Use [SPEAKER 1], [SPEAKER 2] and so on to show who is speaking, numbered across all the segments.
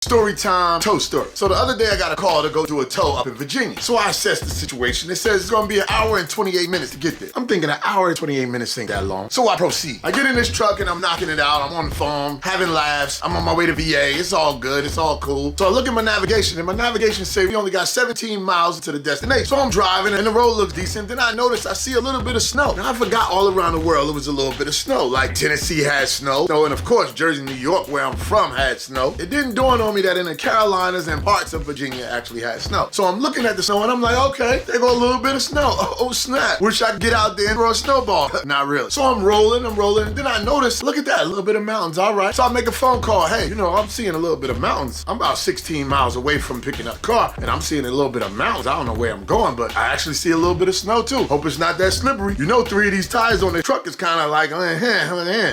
[SPEAKER 1] Story time, tow story. So the other day I got a call to go do a tow up in Virginia. So I assessed the situation. It says it's gonna be an hour and 28 minutes to get there. I'm thinking an hour and 28 minutes ain't that long. So I proceed. I get in this truck and I'm knocking it out. I'm on the phone, having laughs. I'm on my way to VA. It's all good. It's all cool. So I look at my navigation and my navigation says we only got 17 miles to the destination. So I'm driving and the road looks decent. Then I notice I see a little bit of snow. Now I forgot all around the world it was a little bit of snow. Like Tennessee had snow. And of course Jersey, New York, where I'm from, had snow. It didn't dawn on me that in the Carolinas and parts of Virginia actually had snow. So I'm looking at the snow and I'm like, okay, there go a little bit of snow. Oh snap. Wish I could get out there and throw a snowball. Not really. So I'm rolling. And then I notice, look at that, a little bit of mountains, all right. So I make a phone call. Hey, you know, I'm seeing a little bit of mountains. I'm about 16 miles away from picking up the car and I'm seeing a little bit of mountains. I don't know where I'm going, but I actually see a little bit of snow too. Hope it's not that slippery. You know, 3 of these tires on the truck is kind of like,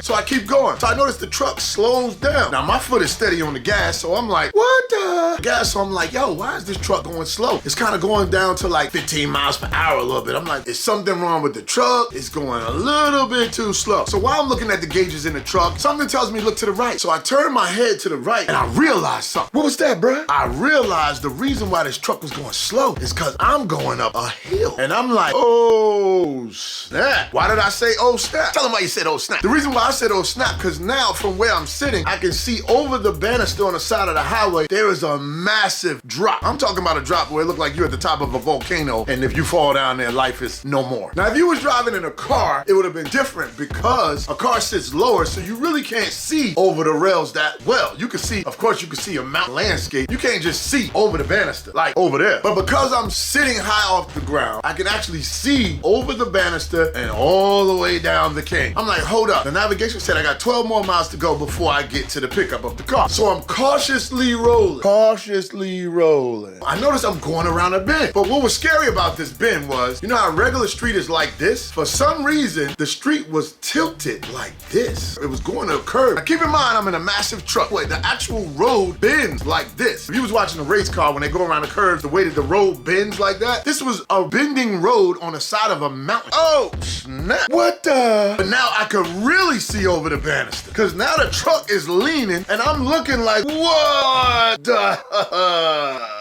[SPEAKER 1] So I keep going. So I notice the truck slows down. Now my foot is steady on the gas, so I'm like, what the gas? So I'm like, yo, why is this truck going slow? It's kind of going down to like 15 miles per hour a little bit. I'm like, is something wrong with the truck? It's going a little bit too slow. So while I'm looking at the gauges in the truck, something tells me look to the right. So I turn my head to the right and I realized something. What was that, bruh? I realized the reason why this truck was going slow is because I'm going up a hill. And I'm like, oh snap. Why did I say oh snap? Tell them why you said oh snap. The reason why I said oh snap, because now from where I'm sitting, I can see over the banister on the side of the highway, there is a massive drop. I'm talking about a drop where it looked like you're at the top of a volcano, and if you fall down there, life is no more. Now, if you was driving in a car, it would have been different because a car sits lower, so you really can't see over the rails that well. You can see, of course, you can see a mountain landscape. You can't just see over the banister, like over there. But because I'm sitting high off the ground, I can actually see over the banister and all the way down the cane. I'm like, hold up. The navigation said I got 12 more miles to go before I get to the pickup of the car. So I'm cautiously rolling. I notice I'm going around a bend. But what was scary about this bend was, you know how a regular street is like this? For some reason, the street was tilted like this. It was going to a curve. Now keep in mind, I'm in a massive truck. Wait, the actual road bends like this. If you was watching a race car, when they go around the curves, the way that the road bends like that, this was a bending road on the side of a mountain. Oh, snap. What the? But now I could really see over the banister because now the truck is leaning and I'm looking like, what the?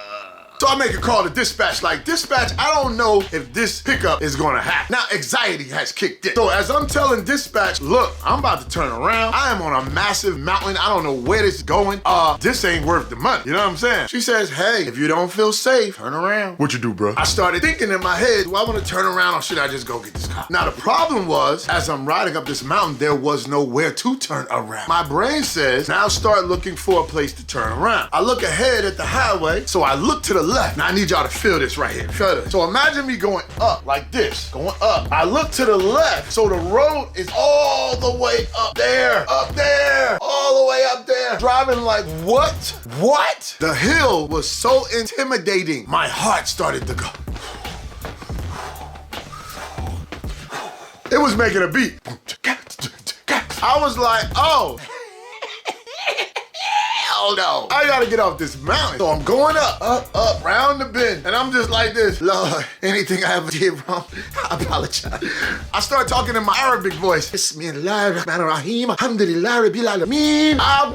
[SPEAKER 1] So I make a call to dispatch, like, dispatch, I don't know if this pickup is gonna happen. Now, anxiety has kicked in. So as I'm telling dispatch, look, I'm about to turn around. I am on a massive mountain. I don't know where this is going. This ain't worth the money. You know what I'm saying? She says, hey, if you don't feel safe, turn around. What you do, bro? I started thinking in my head, do I wanna turn around or should I just go get this car? Now, the problem was, as I'm riding up this mountain, there was nowhere to turn around. My brain says, now start looking for a place to turn around. I look ahead at the highway, so I look to the left. Now I need y'all to feel this right here. Feel this. So imagine me going up like this, going up. I look to the left, so the road is all the way up there, all the way up there. Driving like, what? What? The hill was so intimidating. My heart started to go. It was making a beat. I was like, oh. No, I gotta get off this mountain. So I'm going up, round the bend. And I'm just like this, Lord, anything I ever did wrong, I apologize. I start talking in my Arabic voice. I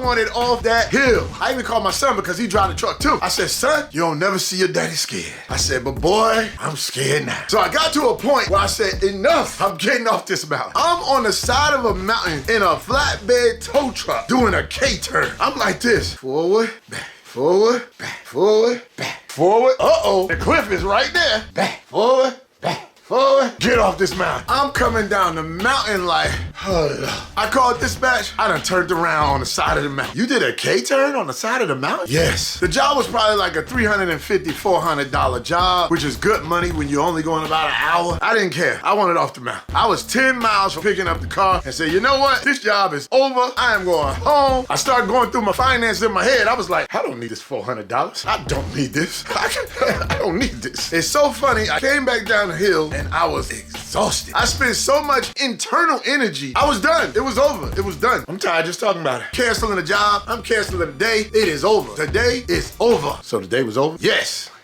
[SPEAKER 1] wanted off that hill. I even called my son because he drive the truck too. I said, son, you don't never see your daddy scared. I said, but boy, I'm scared now. So I got to a point where I said, enough, I'm getting off this mountain. I'm on the side of a mountain in a flatbed tow truck doing a K-turn. I'm like this. Forward, back, forward, back, forward, back, forward. Uh-oh, the cliff is right there. Back, forward, back, forward. Get off this mountain. I'm coming down the mountain like, oh, I called dispatch. I done turned around on the side of the mountain. You did a K-turn on the side of the mountain? Yes. The job was probably like a $350, $400 job, which is good money when you're only going about an hour. I didn't care. I wanted off the mountain. I was 10 miles from picking up the car and said, you know what? This job is over. I am going home. I started going through my finances in my head. I was like, I don't need this $400. I don't need this. I don't need this. It's so funny. I came back down the hill and I was exhausted. I spent so much internal energy. I was done. It was over. It was done. I'm tired just talking about it. Canceling the job. I'm canceling the day. It is over. Today is over. So the day was over? Yes.